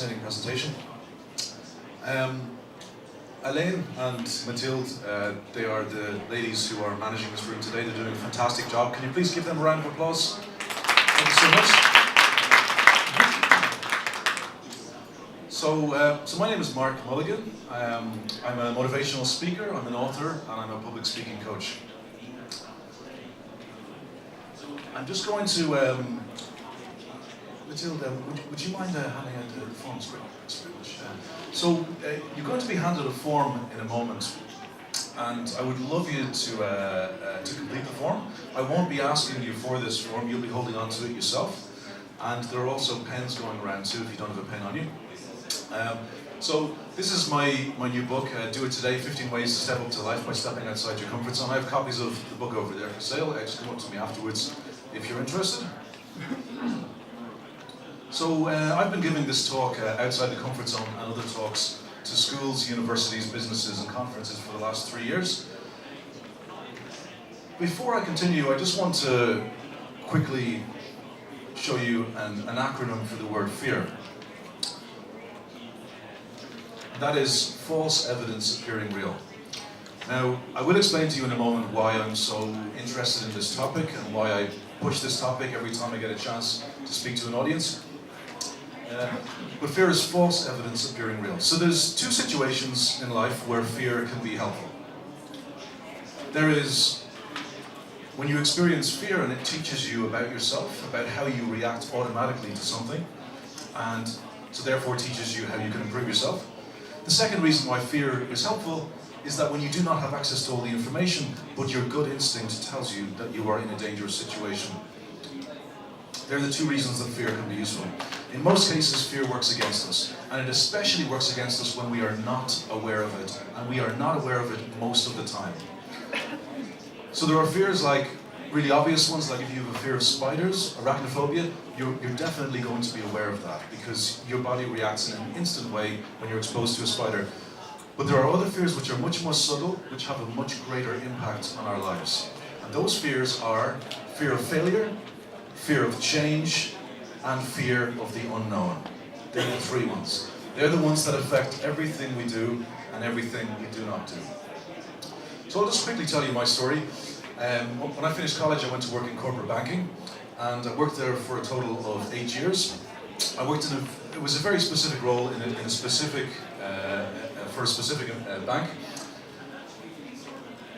fascinating presentation. Elaine and Mathilde, they are the ladies who are managing this room today. They're doing a fantastic job. Can you please give them a round of applause? Thank you so much. So my name is Marc Mulligan. I'm a motivational speaker, I'm an author, and I'm a public speaking coach. I'm just going to, Mathilde, would you mind handing out the forms? So you're going to be handed a form in a moment, and I would love you to complete the form. I won't be asking you for this form, you'll be holding on to it yourself. And there are also pens going around too if you don't have a pen on you. So this is my new book, Do It Today, 15 Ways to Step Up to Life by Stepping Outside Your Comfort Zone. I have copies of the book over there for sale. Just come up to me afterwards if you're interested. So I've been giving this talk outside the comfort zone and other talks to schools, universities, businesses and conferences for the last 3 years. Before I continue, I just want to quickly show you an acronym for the word fear. That is false evidence appearing real. Now, I will explain to you in a moment why I'm so interested in this topic and why I push this topic every time I get a chance to speak to an audience. But fear is false evidence appearing real. So there's two situations in life where fear can be helpful. There is when you experience fear and it teaches you about yourself, about how you react automatically to something, and so therefore teaches you how you can improve yourself. The second reason why fear is helpful is that when you do not have access to all the information, but your gut instinct tells you that you are in a dangerous situation. They're the two reasons that fear can be useful. In most cases, fear works against us, and it especially works against us when we are not aware of it, and we are not aware of it most of the time. So there are fears like really obvious ones, like if you have a fear of spiders, arachnophobia, you're definitely going to be aware of that because your body reacts in an instant way when you're exposed to a spider. But there are other fears which are much more subtle, which have a much greater impact on our lives. And those fears are fear of failure, fear of change, and fear of the unknown. They're the three ones. They're the ones that affect everything we do and everything we do not do. So I'll just quickly tell you my story. When I finished college, I went to work in corporate banking, and I worked there for a total of 8 years. I worked in it was a very specific role in a specific, for a specific bank.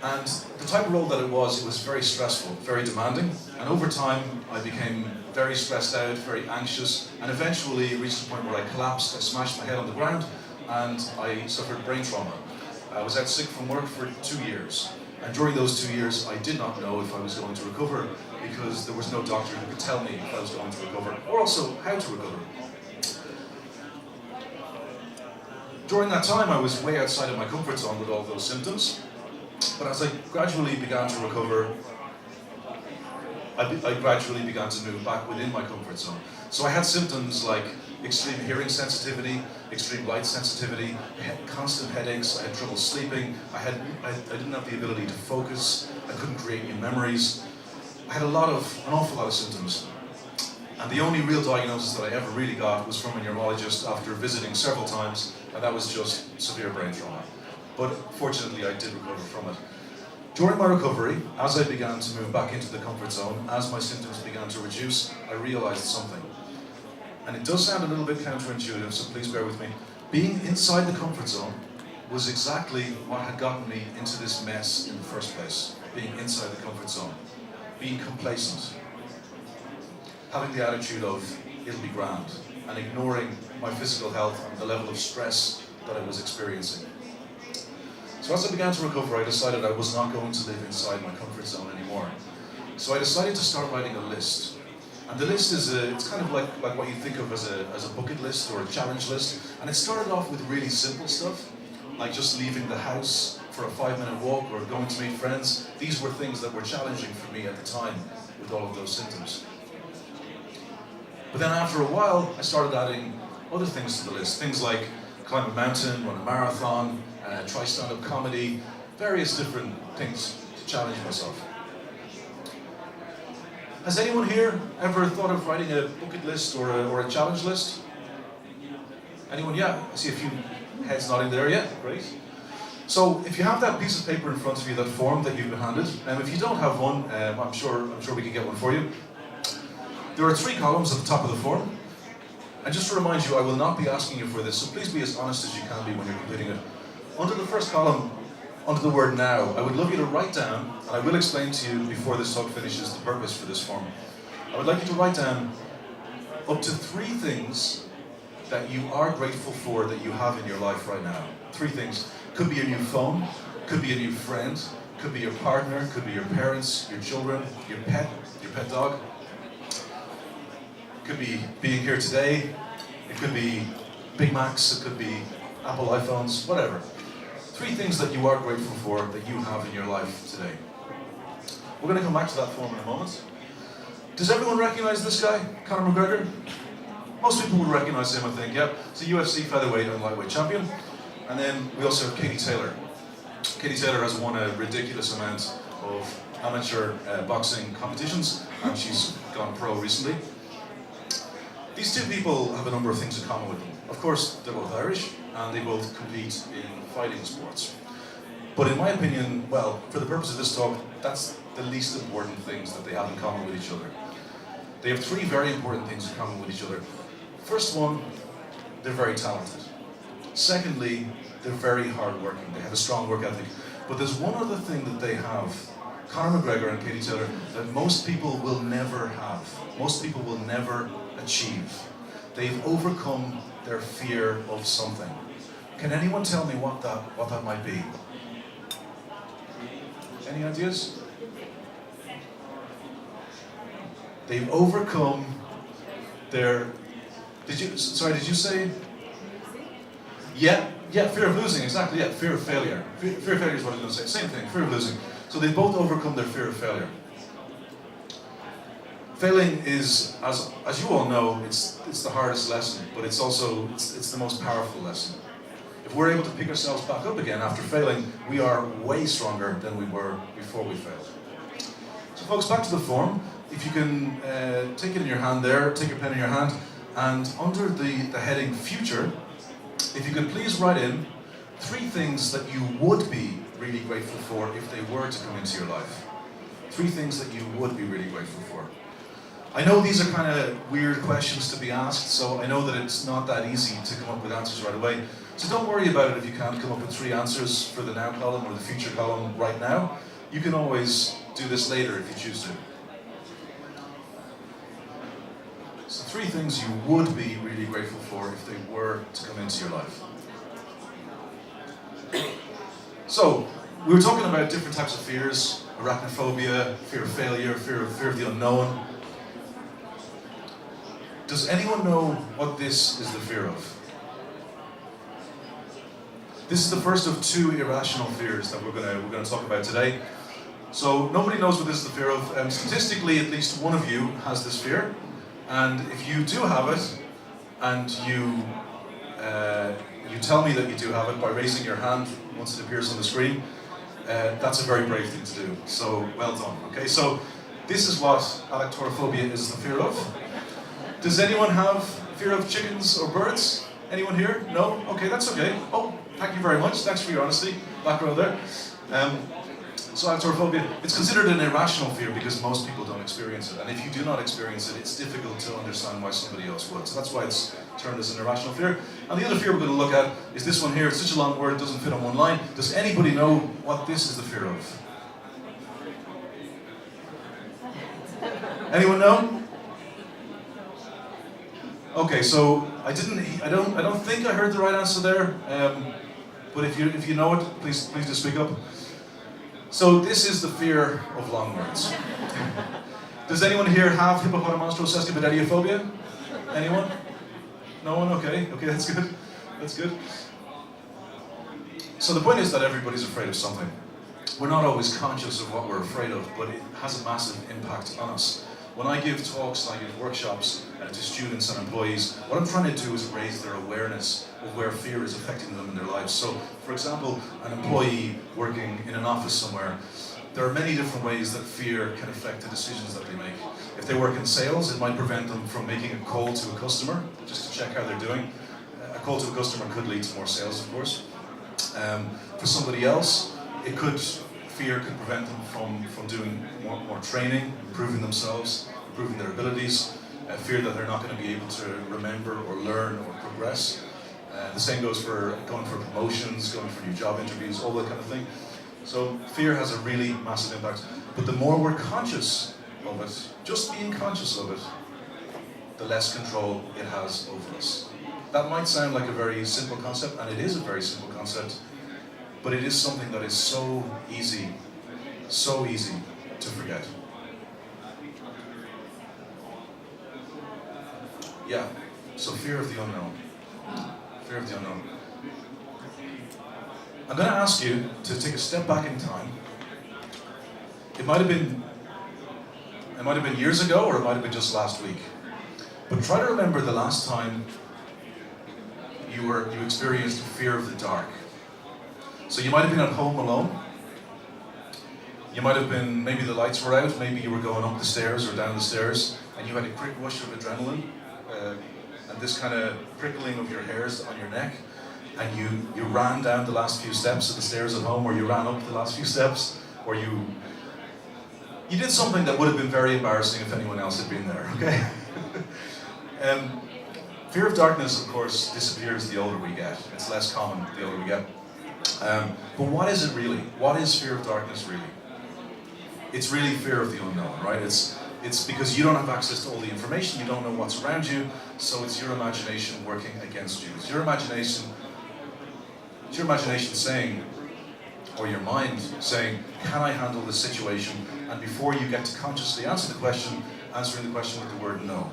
And the type of role that it was very stressful, very demanding, and over time I became very stressed out, very anxious, and eventually reached the point where I collapsed, I smashed my head on the ground, and I suffered brain trauma. I was out sick from work for 2 years. And during those 2 years, I did not know if I was going to recover because there was no doctor who could tell me if I was going to recover, or also how to recover. During that time, I was way outside of my comfort zone with all those symptoms. But as I gradually began to recover, I gradually began to move back within my comfort zone. So I had symptoms like extreme hearing sensitivity, extreme light sensitivity, I had constant headaches, I had trouble sleeping, I didn't have the ability to focus, I couldn't create new memories. I had an awful lot of symptoms. And the only real diagnosis that I ever really got was from a neurologist after visiting several times, and that was just severe brain trauma. But fortunately, I did recover from it. During my recovery, as I began to move back into the comfort zone, as my symptoms began to reduce, I realized something. And it does sound a little bit counterintuitive, so please bear with me. Being inside the comfort zone was exactly what had gotten me into this mess in the first place. Being inside the comfort zone. Being complacent. Having the attitude of, it'll be grand. And ignoring my physical health and the level of stress that I was experiencing. So as I began to recover, I decided I was not going to live inside my comfort zone anymore. So I decided to start writing a list. And the list is it's kind of like what you think of as a bucket list or a challenge list. And it started off with really simple stuff, like just leaving the house for a 5-minute walk or going to meet friends. These were things that were challenging for me at the time with all of those symptoms. But then after a while, I started adding other things to the list. Things like climb a mountain, run a marathon, try stand-up comedy, various different things to challenge myself. Has anyone here ever thought of writing a bucket list or a challenge list? Anyone? Yeah, I see a few heads nodding there, yeah, great. So if you have that piece of paper in front of you, that form that you've been handed, if you don't have one, I'm sure we can get one for you. There are 3 columns at the top of the form. And just to remind you, I will not be asking you for this, so please be as honest as you can be when you're completing it. Under the first column, under the word now, I would love you to write down, and I will explain to you before this talk finishes the purpose for this form. I would like you to write down up to 3 things that you are grateful for that you have in your life right now. 3 things. Could be a new phone, could be a new friend, could be your partner, could be your parents, your children, your pet dog. It could be being here today, it could be Big Macs, it could be Apple iPhones, whatever. 3 things that you are grateful for that you have in your life today. We're going to come back to that form in a moment. Does everyone recognize this guy, Conor McGregor? Most people would recognize him, I think, yep. He's a UFC featherweight and lightweight champion. And then we also have Katie Taylor. Katie Taylor has won a ridiculous amount of amateur boxing competitions, and she's gone pro recently. These 2 people have a number of things in common with them. Of course, they're both Irish, and they both compete in fighting sports. But in my opinion, well, for the purpose of this talk, that's the least important things that they have in common with each other. They have 3 very important things in common with each other. First one, they're very talented. Secondly, they're very hard-working. They have a strong work ethic. But there's one other thing that they have, Conor McGregor and Katie Taylor, that most people will never have. Most people will never achieve. They've overcome their fear of something. Can anyone tell me what that might be? Any ideas? They've overcome their... Did you say? Yeah, fear of losing, exactly, yeah, fear of failure. Fear of failure is what I was going to say, same thing, fear of losing. So they both overcome their fear of failure. Failing is, as you all know, it's the hardest lesson, but it's also, it's the most powerful lesson. If we're able to pick ourselves back up again after failing, we are way stronger than we were before we failed. So folks, back to the form. If you can take it in your hand there, take your pen in your hand, and under the heading Future, if you could please write in 3 things that you would be really grateful for if they were to come into your life. 3 things that you would be really grateful for. I know these are kind of weird questions to be asked, so I know that it's not that easy to come up with answers right away. So don't worry about it if you can't come up with 3 answers for the now column or the future column right now. You can always do this later if you choose to. So 3 things you would be really grateful for if they were to come into your life. So, we were talking about different types of fears: arachnophobia, fear of failure, fear of the unknown. Does anyone know what this is the fear of? This is the first of 2 irrational fears that we're going to talk about today. So nobody knows what this is the fear of. Statistically, at least one of you has this fear. And if you do have it, and you tell me that you do have it by raising your hand once it appears on the screen, that's a very brave thing to do. So well done. Okay, so this is what allochtophobia is the fear of. Does anyone have fear of chickens or birds? Anyone here? No? Okay, that's okay. Oh, thank you very much. Thanks for your honesty. Back row there. So allochtophobia, it's considered an irrational fear because most people don't experience it. And if you do not experience it, it's difficult to understand why somebody else would. So that's why it's termed as an irrational fear. And the other fear we're going to look at is this one here. It's such a long word, it doesn't fit on one line. Does anybody know what this is the fear of? Anyone know? Okay, so I don't think I heard the right answer there. But if you know it, please do speak up. So this is the fear of long words. Does anyone here have hippopotamonstrosesquipedaliophobia? Anyone? No one? Okay, that's good. That's good. So the point is that everybody's afraid of something. We're not always conscious of what we're afraid of, but it has a massive impact on us. When I give talks and I give workshops to students and employees, what I'm trying to do is raise their awareness of where fear is affecting them in their lives. So, for example, an employee working in an office somewhere, there are many different ways that fear can affect the decisions that they make. If they work in sales, it might prevent them from making a call to a customer, just to check how they're doing. A call to a customer could lead to more sales, of course. For somebody else, fear could prevent them from doing more training, improving themselves, improving their abilities. Fear that they're not going to be able to remember or learn or progress. The same goes for going for promotions, going for new job interviews, all that kind of thing. So fear has a really massive impact. But the more we're conscious of it, just being conscious of it, the less control it has over us. That might sound like a very simple concept, and it is a very simple concept, but it is something that is so easy to forget. Yeah, so fear of the unknown. Fear of the unknown. I'm going to ask you to take a step back in time. It might have been years ago, or it might have been just last week. But try to remember the last time you experienced fear of the dark. So you might have been at home alone. You might have been, maybe the lights were out, maybe you were going up the stairs or down the stairs, and you had a quick rush of adrenaline, and this kind of prickling of your hairs on your neck, and you ran down the last few steps of the stairs at home, or you ran up the last few steps, or you did something that would have been very embarrassing if anyone else had been there, okay? Fear of darkness, of course, disappears the older we get. It's less common the older we get. But what is it really? What is fear of darkness really? It's really fear of the unknown, right? It's because you don't have access to all the information, you don't know what's around you, so it's your imagination working against you. It's your imagination saying, or your mind saying, can I handle this situation? And before you get to consciously answering the question with the word no.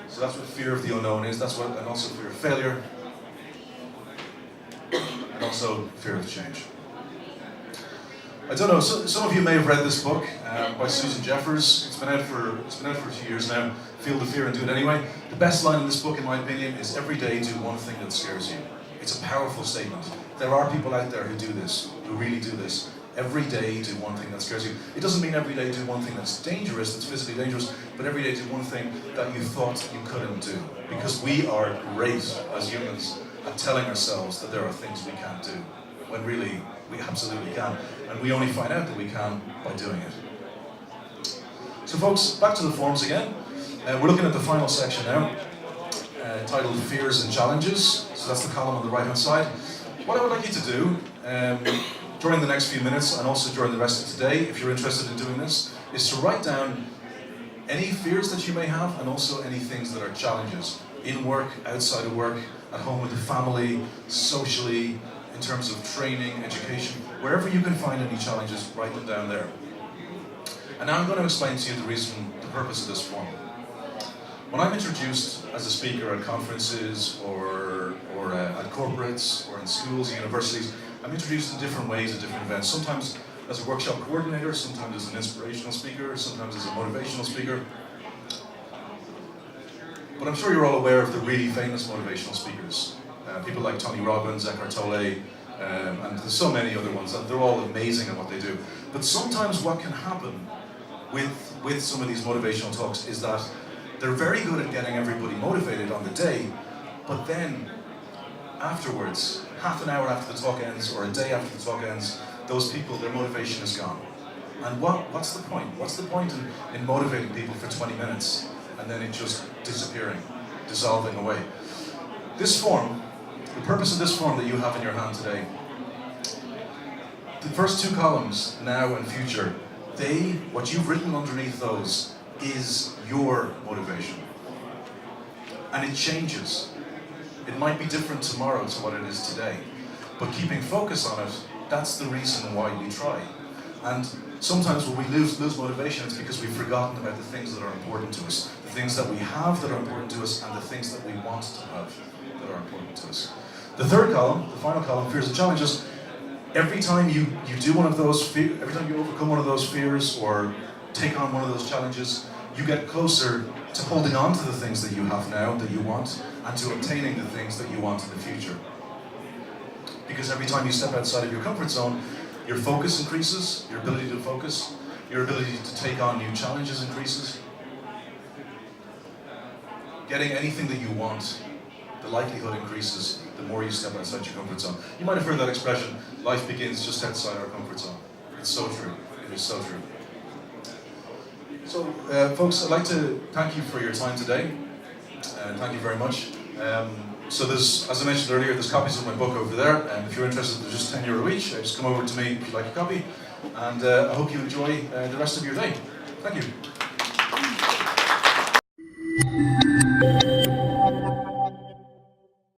So that's what fear of the unknown is. And also fear of failure, and also fear of change. I don't know. Some of you may have read this book by Susan Jeffers. It's been out for a few years now. Feel the fear and do it anyway. The best line in this book, in my opinion, is every day do one thing that scares you. It's a powerful statement. There are people out there who do this, who really do this. Every day do one thing that scares you. It doesn't mean every day do one thing that's dangerous, that's physically dangerous, but every day do one thing that you thought you couldn't do. Because we are great as humans at telling ourselves that there are things we can't do, when really we absolutely can. And we only find out that we can by doing it. So folks, back to the forms again. We're looking at the final section now, titled Fears and Challenges. So that's the column on the right hand side. What I would like you to do, during the next few minutes and also during the rest of today, if you're interested in doing this, is to write down any fears that you may have and also any things that are challenges in work, outside of work, at home with the family, socially, in terms of training, education, wherever you can find any challenges, write them down there. And now I'm going to explain to you the purpose of this form. When I'm introduced as a speaker at conferences or at corporates or in schools and universities, I'm introduced in different ways at different events. Sometimes as a workshop coordinator, sometimes as an inspirational speaker, sometimes as a motivational speaker. But I'm sure you're all aware of the really famous motivational speakers. People like Tony Robbins, Eckhart Tolle, and there's so many other ones. They're all amazing at what they do. But sometimes what can happen with some of these motivational talks is that they're very good at getting everybody motivated on the day, but then afterwards, half an hour after the talk ends, or a day after the talk ends, those people, their motivation is gone. And what's the point? What's the point in motivating people for 20 minutes and then it just disappearing, dissolving away? This form, the purpose of this form that you have in your hand today, the first two columns, now and future, what you've written underneath those is your motivation. And it changes. It might be different tomorrow to what it is today. But keeping focus on it, that's the reason why we try. And sometimes when we lose motivation, it's because we've forgotten about the things that are important to us, the things that we have that are important to us, and the things that we want to have that are important to us. The third column, the final column, fears and challenges, every time you do one of those, every time you overcome one of those fears or take on one of those challenges, you get closer to holding on to the things that you have now, that you want, and to obtaining the things that you want in the future. Because every time you step outside of your comfort zone, your focus increases, your ability to focus, your ability to take on new challenges increases. Getting anything that you want, the the likelihood increases the more you step outside your comfort zone. You might have heard that expression, life begins just outside our comfort zone. It's so true. It is so true. So, folks, I'd like to thank you for your time today. Thank you very much. So there's, as I mentioned earlier, there's copies of my book over there, and if you're interested, they're just €10 each. Just come over to me if you'd like a copy, and I hope you enjoy the rest of your day. Thank you.